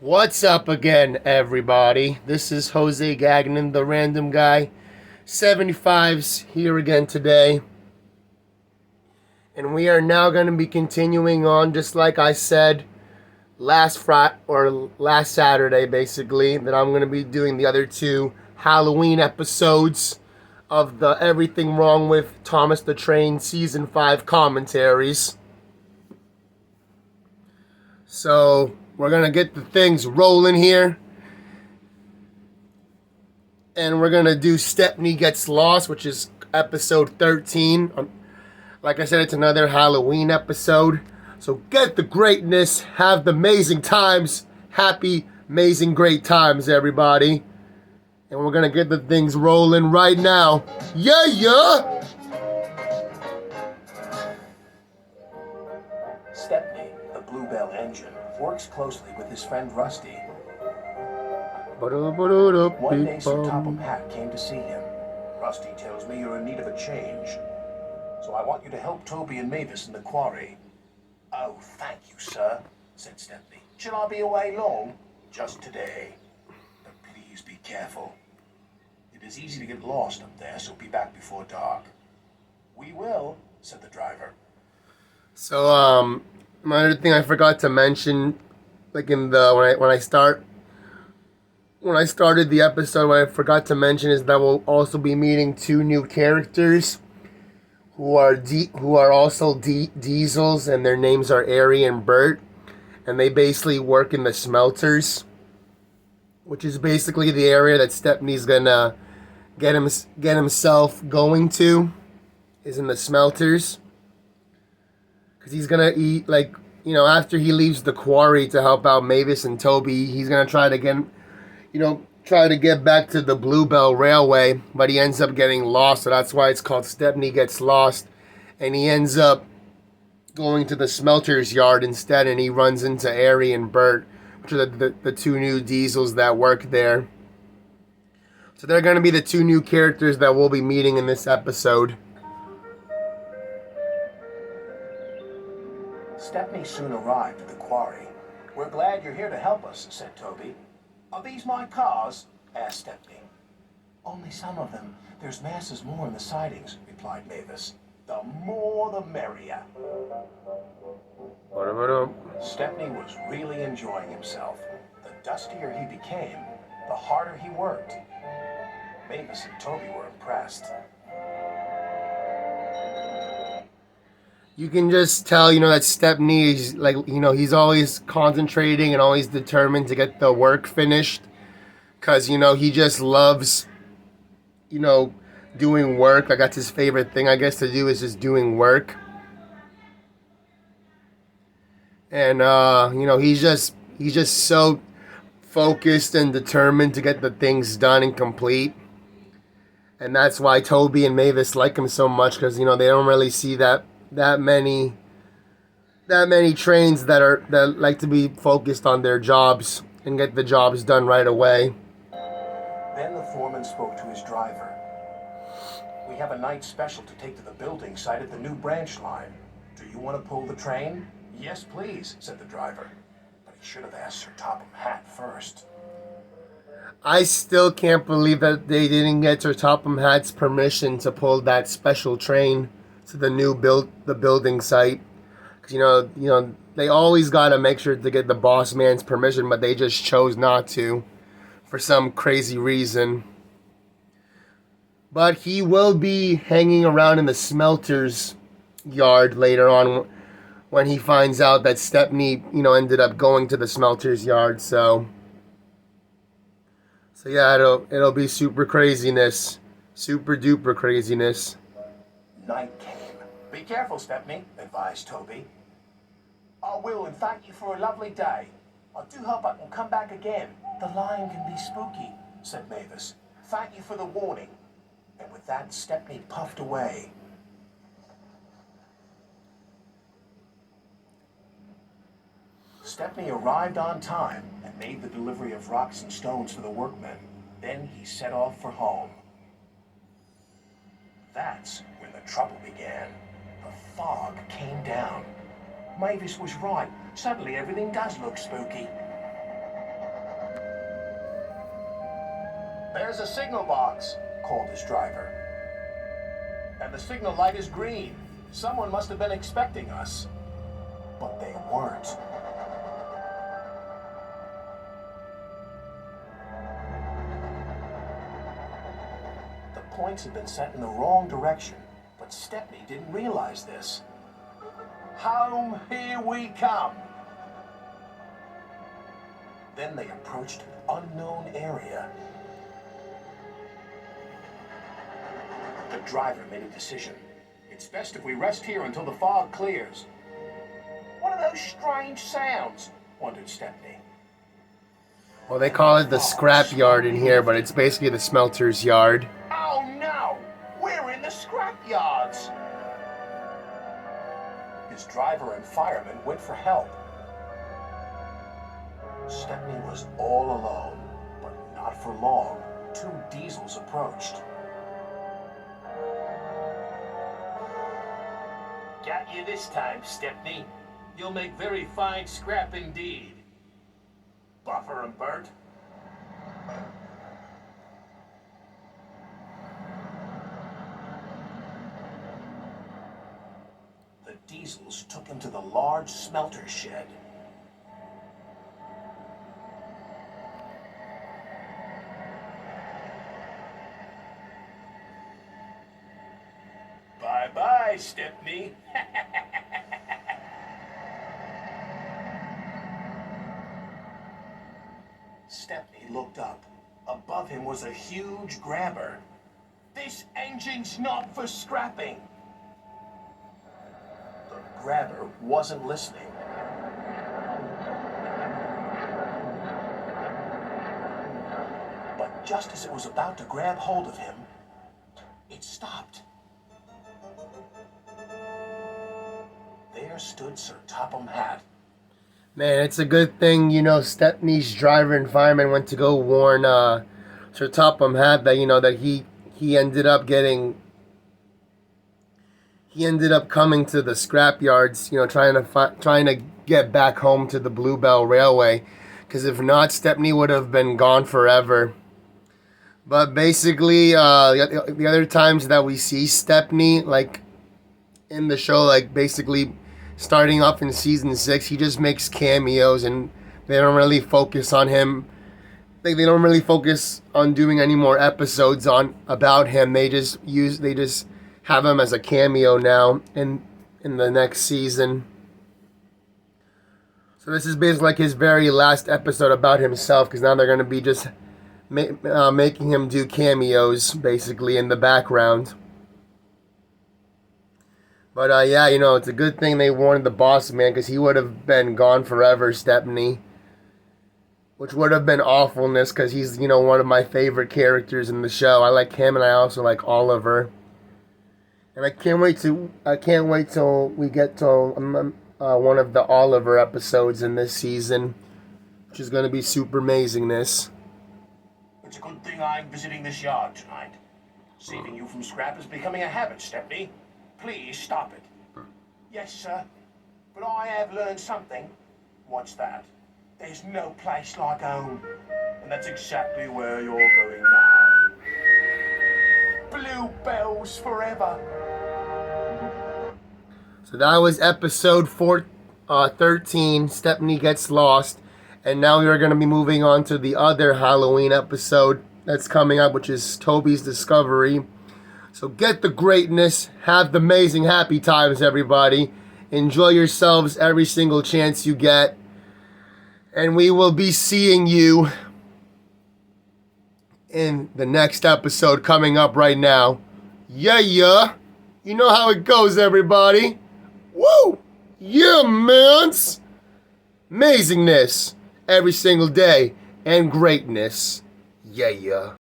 What's up again, everybody? This is Jose Gagnon, the random guy. 75's here again today. And we are now going to be continuing on, just like I said last Saturday, basically, that I'm going to be doing the other two Halloween episodes of the Everything Wrong with Thomas the Train Season 5 commentaries. So, we're going to get the things rolling here. And we're going to do Stepney Gets Lost, which is episode 13. Like I said, it's another Halloween episode. So get the greatness, have the amazing times. Happy, amazing, great times, everybody. And we're going to get the things rolling right now. Yeah! Stepney, the Bluebell engine, works closely with his friend Rusty. One day, Sir Topham Hatt came to see him. Rusty tells me you're in need of a change. So I want you to help Toby and Mavis in the quarry. Oh, thank you, sir, said Stepney. Shall I be away long? Just today. But please be careful. It is easy to get lost up there, so be back before dark. We will, said the driver. So, another thing I forgot to mention, like in the, when I started the episode, what I forgot to mention is that we'll also be meeting two new characters who are also diesels, and their names are Ari and Bert, and they basically work in the smelters, which is basically the area that Stepney's gonna get himself going to, is in the smelters, because he's gonna eat, like, after he leaves the quarry to help out Mavis and Toby, he's gonna try to get back to the Bluebell Railway, but he ends up getting lost, so that's why it's called Stepney Gets Lost. And he ends up going to the smelter's yard instead, and he runs into Ari and Bert, which are the two new diesels that work there. So they're going to be the two new characters that we'll be meeting in this episode. Stepney soon arrived at the quarry. We're glad you're here to help us, said Toby. Are these my cars? Asked Stepney. Only some of them. There's masses more in the sidings, replied Mavis. The more the merrier. Stepney was really enjoying himself. The dustier he became, the harder he worked. Mavis and Toby were impressed. You can just tell, that Stepney is he's always concentrating and always determined to get the work finished. Because, he just loves, doing work. Like, that's his favorite thing, I guess, to do, is just doing work. And, he's just so focused and determined to get the things done and complete. And that's why Toby and Mavis like him so much, because, they don't really see that many trains that like to be focused on their jobs and get the jobs done right away. Then the foreman spoke to his driver. We have a night special to take to the building site at the new branch line. Do you want to pull the train? Yes, please, said the driver. But he should have asked Sir Topham Hatt first. I still can't believe that they didn't get Sir Topham Hatt's permission to pull that special train to the new building site. Because, they always got to make sure to get the boss man's permission, but they just chose not to for some crazy reason. But he will be hanging around in the smelter's yard later on when he finds out that Stepney, ended up going to the smelter's yard. So yeah, it'll be super craziness. Super duper craziness. Night came. Be careful, Stepney, advised Toby. I will, and thank you for a lovely day. I do hope I can come back again. The line can be spooky, said Mavis. Thank you for the warning. And with that, Stepney puffed away. Stepney arrived on time and made the delivery of rocks and stones for the workmen. Then he set off for home. That's when the trouble began. The fog came down. Mavis was right. Suddenly everything does look spooky. There's a signal box, called his driver. And the signal light is green. Someone must have been expecting us. But they weren't. The points had been set in the wrong direction, but Stepney didn't realize this. Home, here we come. Then they approached an unknown area. The driver made a decision. It's best if we rest here until the fog clears. What are those strange sounds? Wondered Stepney. Well, they call it the scrap yard in here, but it's basically the smelter's yard. Oh no! We're in the scrap yards! His driver and firemen went for help. Stepney was all alone, but not for long. 2 diesels approached. Got you this time, Stepney. You'll make very fine scrap indeed. Buffer and Bert. The diesels took him to the large smelter shed. Bye-bye, Stepney. Stepney looked up. Above him was a huge grabber. This engine's not for scrapping. The grabber wasn't listening. But just as it was about to grab hold of him, it stopped. There stood Sir Topham Hatt. Man, it's a good thing, Stepney's driver and fireman went to go warn Sir Topham Hatt that, that he ended up coming to the scrap yards, trying to get back home to the Bluebell Railway, because if not, Stepney would have been gone forever. But basically, the other times that we see Stepney, like in the show, like basically starting off in season 6, he just makes cameos, and they don't really focus on him. They don't really focus on doing any more episodes about him. They just have him as a cameo now in the next season. So this is basically like his very last episode about himself, because now they're going to be just making him do cameos basically in the background. But it's a good thing they warned the boss man, because he would have been gone forever, Stepney. Which would have been awfulness, because he's, one of my favorite characters in the show. I like him, and I also like Oliver. And I can't wait till we get to one of the Oliver episodes in this season, which is going to be super amazingness. It's a good thing I'm visiting this yard tonight. Saving you from scrap is becoming a habit, Stepney. Please stop it. Yes, sir. But I have learned something. What's that? There's no place like home. And that's exactly where you're going now. Bluebells forever. So that was episode 13, Stepney Gets Lost. And now we are going to be moving on to the other Halloween episode that's coming up, which is Toby's Discovery. So get the greatness, have the amazing happy times, everybody. Enjoy yourselves every single chance you get. And we will be seeing you in the next episode coming up right now. Yeah. You know how it goes, everybody. Woo! Yeah, mans! Amazingness every single day and greatness. Yeah.